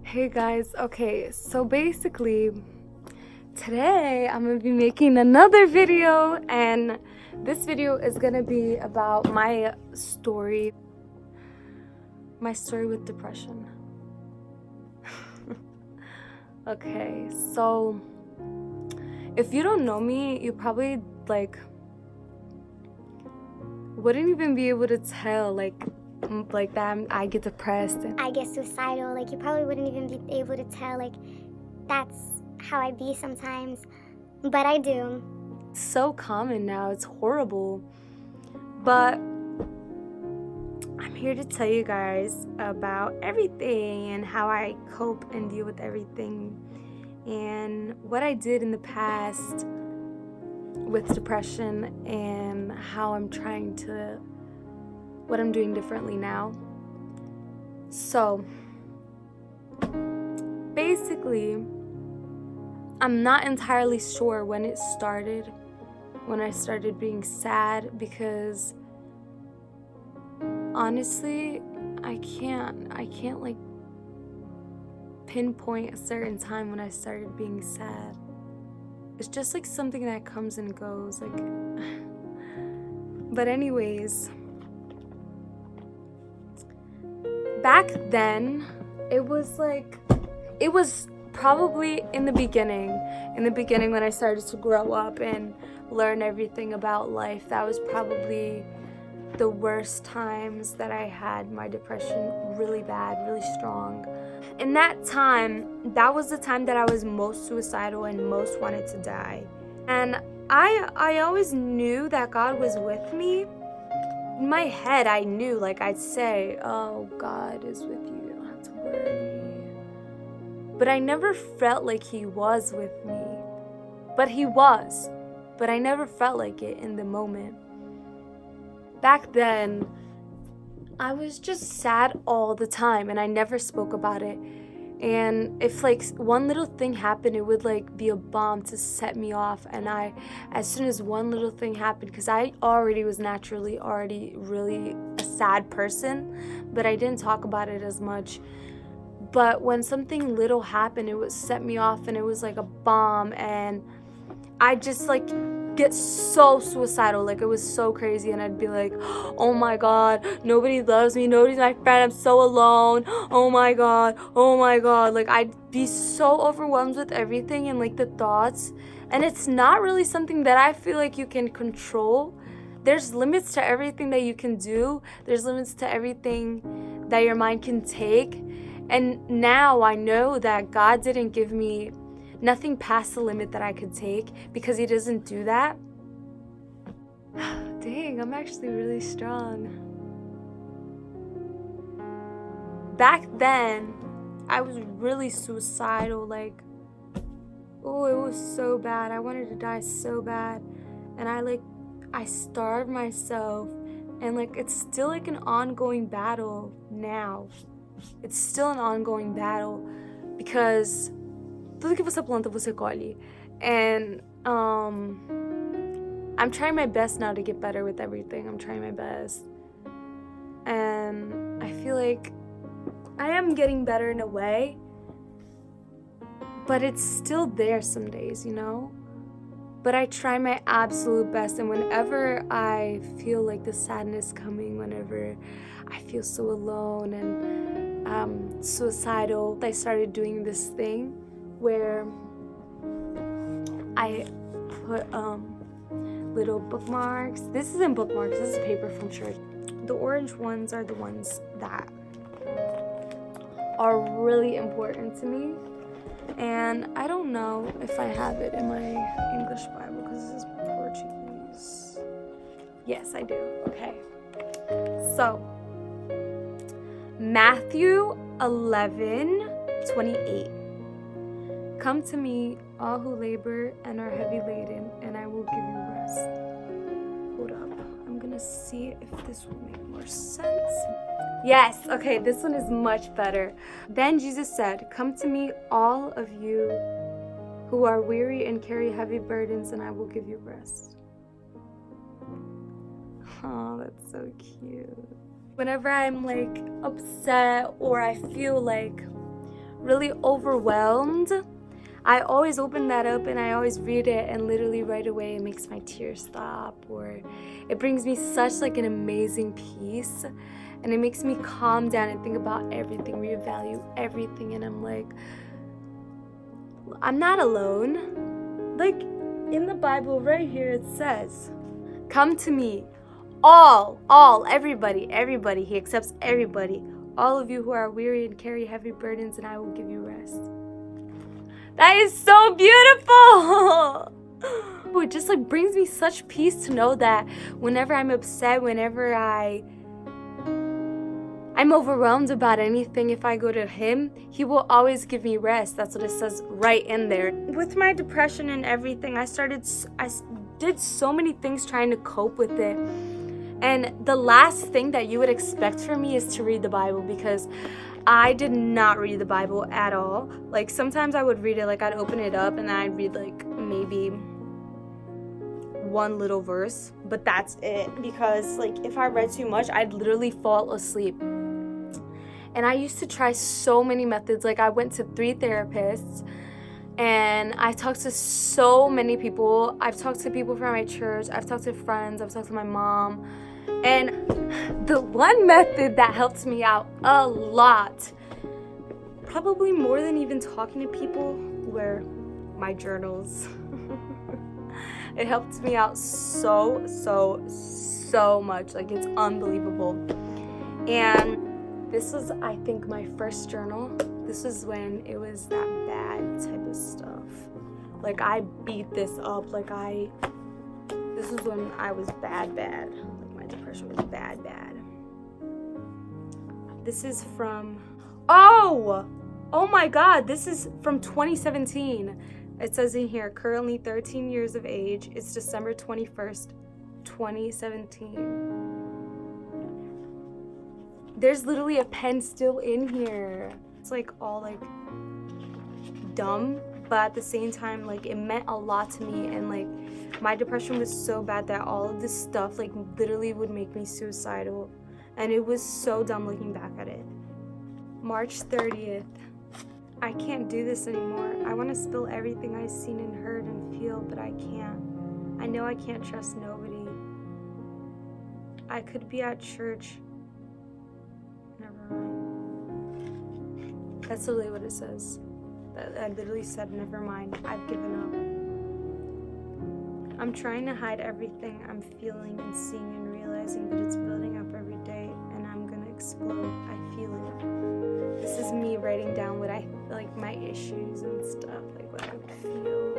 Hey guys, okay, so basically today I'm gonna be making another video, and this video is gonna be about my story with depression. Okay, so if you don't know me, you probably wouldn't even be able to tell that I get depressed and I get suicidal. Like, you probably wouldn't even be able to tell, like, that's how I be sometimes. But I do. it's so common now, it's horrible. But I'm here to tell you guys about everything and how I cope and deal with everything and what I did in the past with depression and how what I'm doing differently now. So basically, I'm not entirely sure when I started being sad, because honestly, I can't like pinpoint a certain time when I started being sad. It's just like something that comes and goes, like but anyways, back then it was probably in the beginning when I started to grow up and learn everything about life. That was probably the worst times that I had my depression really bad, really strong. In that time, that was the time that I was most suicidal and most wanted to die. And I always knew that God was with me. In my head, I knew, like, I'd say, oh, God is with you, you don't have to worry. But I never felt like He was with me. But He was. But I never felt like it in the moment. Back then, I was just sad all the time, and I never spoke about it. And if one little thing happened, it would be a bomb to set me off. And as soon as one little thing happened, because I was naturally really a sad person, but I didn't talk about it as much. But when something little happened, it would set me off, and it was like a bomb, and I just get so suicidal. It was so crazy, and I'd be like, oh my God, nobody loves me, nobody's my friend, I'm so alone, oh my God. I'd be so overwhelmed with everything and the thoughts, and it's not really something that I feel like you can control. There's limits to everything that you can do. There's limits to everything that your mind can take. And now I know that God didn't give me nothing past the limit that I could take, because He doesn't do that. Dang, I'm actually really strong. Back then, I was really suicidal. Oh, it was so bad. I wanted to die so bad. And I starved myself. And it's still an ongoing battle now. It's still an ongoing battle, because tudo que você planta, você colhe. And I'm trying my best now to get better with everything. I'm trying my best. And I feel like I am getting better in a way, but it's still there some days, But I try my absolute best, and whenever I feel the sadness coming, whenever I feel so alone and suicidal, I started doing this thing where I put little bookmarks. This isn't bookmarks, this is paper from church. The orange ones are the ones that are really important to me. And I don't know if I have it in my English Bible, because this is Portuguese. Yes, I do. Okay. So, Matthew 11:28. Come to me, all who labor and are heavy laden, and I will give you rest. Hold up. I'm gonna see if this will make more sense. Yes, okay, this one is much better. Then Jesus said, come to me, all of you who are weary and carry heavy burdens, and I will give you rest. Oh, that's so cute. Whenever I'm upset, or I feel really overwhelmed, I always open that up and I always read it, and literally right away it makes my tears stop, or it brings me such like an amazing peace, and it makes me calm down and think about everything, reevaluate everything, and I'm like, I'm not alone. Like in the Bible right here it says, come to me, everybody. He accepts everybody. All of you who are weary and carry heavy burdens, and I will give you rest. That is so beautiful. It just like brings me such peace to know that whenever I'm upset, whenever I'm overwhelmed about anything, if I go to him, he will always give me rest. That's what it says right in there. With my depression and everything, I did so many things trying to cope with it. And the last thing that you would expect from me is to read the Bible, because I did not read the Bible at all. Like sometimes I would read it, like I'd open it up and I'd read like maybe one little verse, but that's it, because like if I read too much, I'd literally fall asleep. And I used to try so many methods. Like I went to 3 therapists, and I talked to so many people. I've talked to people from my church, I've talked to friends, I've talked to my mom. And the one method that helped me out a lot, probably more than even talking to people, were my journals. It helped me out so much. Like it's unbelievable. And this was, I think, my first journal. This was when it was that bad type of stuff. Like I beat this up. This was when I was bad. Like my depression was bad. This is from, oh my God, this is from 2017. It says in here, currently 13 years of age. It's December 21st, 2017. There's literally a pen still in here. It's like all like dumb, but at the same time, like it meant a lot to me. And like my depression was so bad that all of this stuff like literally would make me suicidal. And it was so dumb looking back at it. March 30th. I can't do this anymore. I want to spill everything I've seen and heard and feel, but I can't. I know I can't trust nobody. I could be at church. Never mind. That's literally what it says. I literally said, never mind. I've given up. I'm trying to hide everything I'm feeling and seeing and realizing, but it's building up every day, and I'm gonna explode. I feel it. This is me writing down what I like, my issues and stuff, like what I would feel.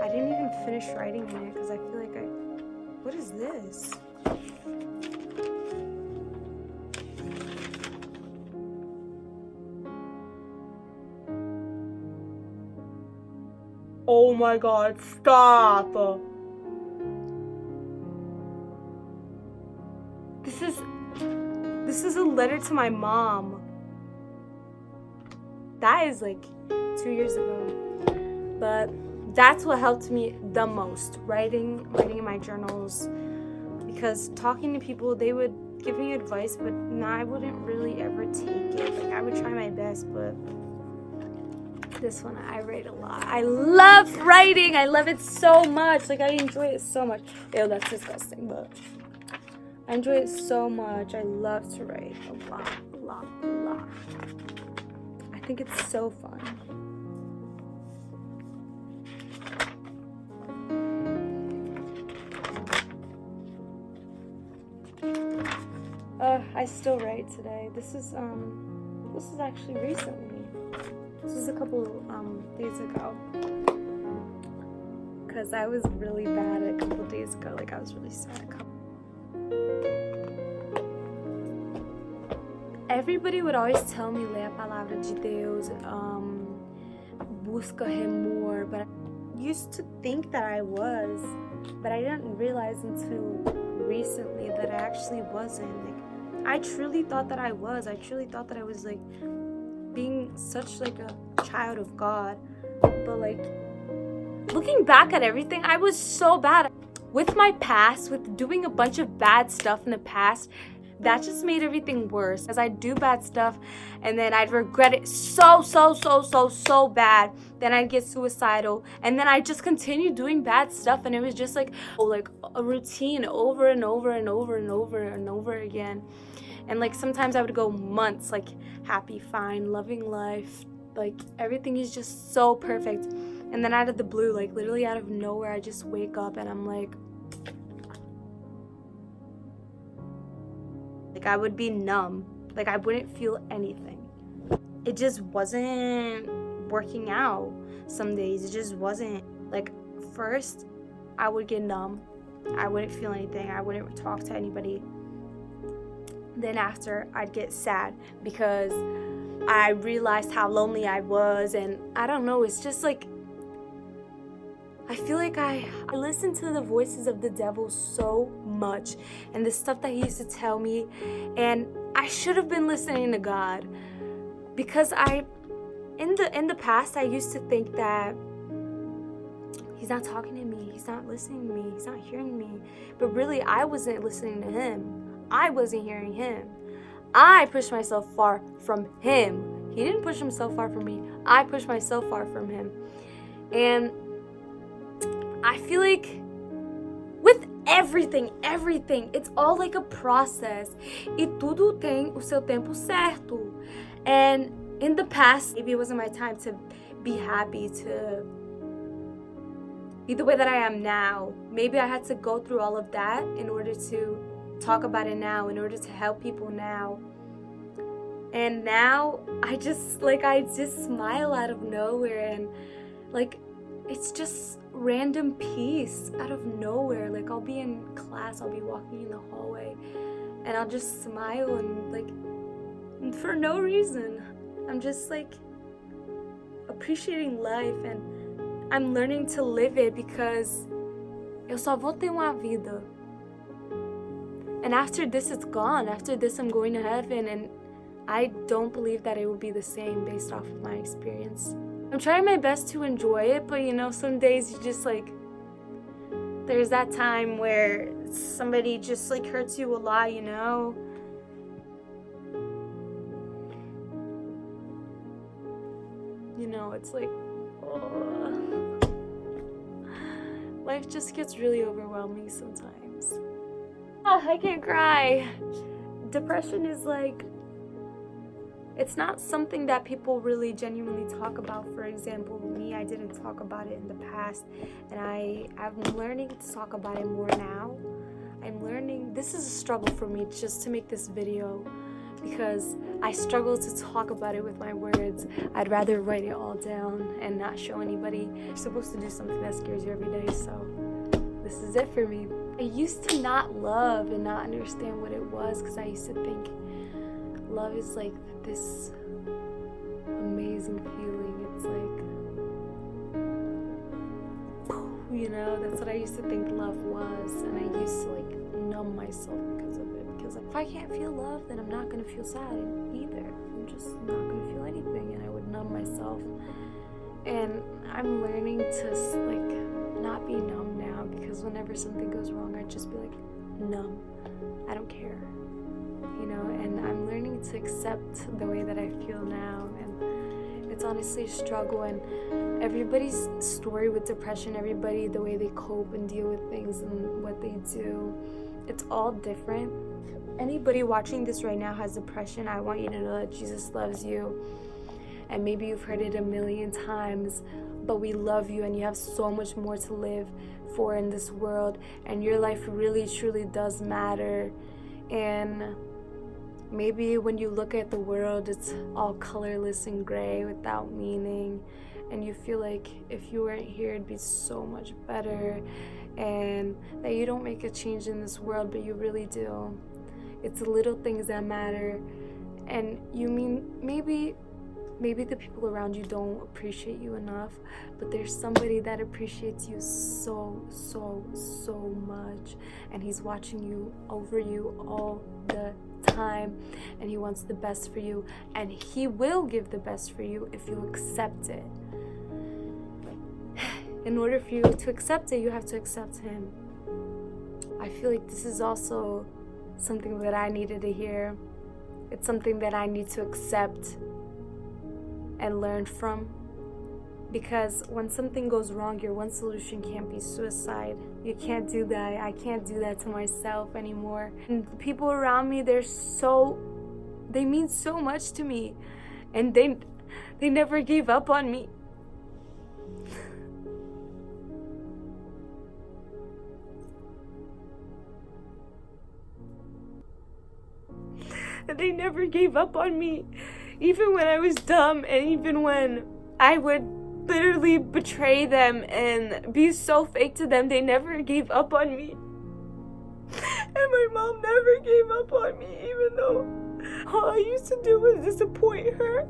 I didn't even finish writing in it because I feel like what is this? Oh my God, stop! This is a letter to my mom. That is like 2 years ago. But that's what helped me the most, writing in my journals. Because talking to people, they would give me advice, but I wouldn't really ever take it. Like I would try my best, but this one I write a lot. I love writing. I love it so much. Like I enjoy it so much. Ew, that's disgusting, but I enjoy it so much. I love to write a lot. I think it's so fun. I still write today. This is actually recently. This is a couple days ago. Because I was really bad a couple days ago. Like I was really sad. Everybody would always tell me, lê a palavra de Deus, busca remor, but I used to think that I was, but I didn't realize until recently that I actually wasn't. Like, I truly thought that I was. I truly thought that I was like being such like a child of God, but like looking back at everything, I was so bad with my past, with doing a bunch of bad stuff in the past. that just made everything worse. As I'd do bad stuff and then I'd regret it so bad. Then I'd get suicidal and then I'd just continue doing bad stuff, and it was just like a routine over and over and over and over and over again. And like sometimes I would go months like happy, fine, loving life, like everything is just so perfect. And then out of the blue, like literally out of nowhere, I just wake up and I'm like I would be numb. Like I wouldn't feel anything. It just wasn't working out. Some days it just wasn't. Like first I would get numb. I wouldn't feel anything. I wouldn't talk to anybody. Then after I'd get sad because I realized how lonely I was, and I don't know, it's just like I feel like I listen to the voices of the devil so much and the stuff that he used to tell me, and I should have been listening to God, because in the past I used to think that he's not talking to me, he's not listening to me, he's not hearing me. But really I wasn't listening to him. I wasn't hearing him. I pushed myself far from him. He didn't push himself far from me. I pushed myself far from him. And I feel like with everything, it's all like a process. E tudo tem o seu tempo certo. And in the past, maybe it wasn't my time to be happy, to be the way that I am now. Maybe I had to go through all of that in order to talk about it now, in order to help people now. And now I just smile out of nowhere, and like it's just random peace out of nowhere. Like I'll be in class, I'll be walking in the hallway, and I'll just smile, and like for no reason. I'm just like appreciating life, and I'm learning to live it, because eu só vou ter uma vida. And after this it's gone. After this I'm going to heaven, and I don't believe that it will be the same based off of my experience. I'm trying my best to enjoy it, but you know, some days you just like, there's that time where somebody just like hurts you a lot, you know? You know, it's like, oh. Life just gets really overwhelming sometimes. Oh, I can't cry. Depression is like, it's not something that people really genuinely talk about. For example, me, I didn't talk about it in the past, and I'm learning to talk about it more now. I'm learning, this is a struggle for me just to make this video, because I struggle to talk about it with my words. I'd rather write it all down and not show anybody. You're supposed to do something that scares you every day, so this is it for me. I used to not love and not understand what it was, because I used to think love is like this amazing feeling. It's like, you know, that's what I used to think love was, and I used to like numb myself because of it, because if I can't feel love, then I'm not going to feel sad either. I'm just not going to feel anything, and I would numb myself. And I'm learning to like not be numb now, because whenever something goes wrong, I'd just be like numb. I don't care, you know. And I'm learning to accept the way that I feel now, and it's honestly a struggle. And everybody's story with depression, everybody, the way they cope and deal with things and what they do, it's all different. Anybody watching this right now has depression. I want you to know that Jesus loves you. And maybe you've heard it a million times, but we love you, and you have so much more to live for in this world, and your life really truly does matter. And maybe when you look at the world, it's all colorless and gray without meaning, and you feel like if you weren't here it'd be so much better, and that you don't make a change in this world, but you really do. It's the little things that matter. And you mean maybe the people around you don't appreciate you enough, but there's somebody that appreciates you so much, and he's watching you over you all the time, and he wants the best for you, and he will give the best for you if you accept it. In order for you to accept it, you have to accept him. I feel like this is also something that I needed to hear. It's something that I need to accept and learn from. Because when something goes wrong, your one solution can't be suicide. You can't do that. I can't do that to myself anymore. And the people around me, they mean so much to me. And they never gave up on me. And they never gave up on me. Even when I was dumb, and even when I would literally betray them and be so fake to them, they never gave up on me. And my mom never gave up on me, even though all I used to do was disappoint her.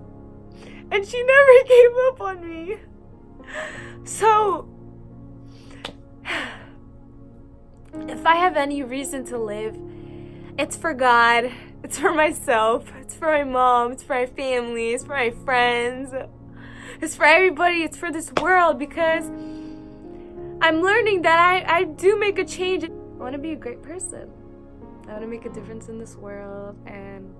And she never gave up on me. So, if I have any reason to live, it's for God, it's for myself, it's for my mom, it's for my family, it's for my friends. It's for everybody. It's for this world, because I'm learning that I do make a change. I want to be a great person. I want to make a difference in this world. And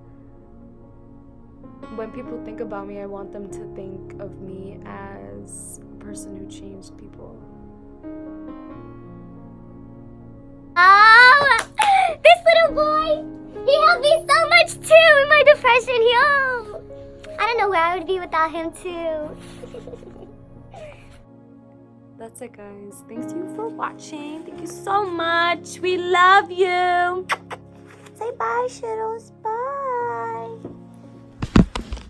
when people think about me, I want them to think of me as a person who changed people. Oh, this little boy, he helped me so much too in my depression. I don't know where I would be without him too. That's it, guys. Thanks you for watching. Thank you so much. We love you. Say bye, Shittles. Bye.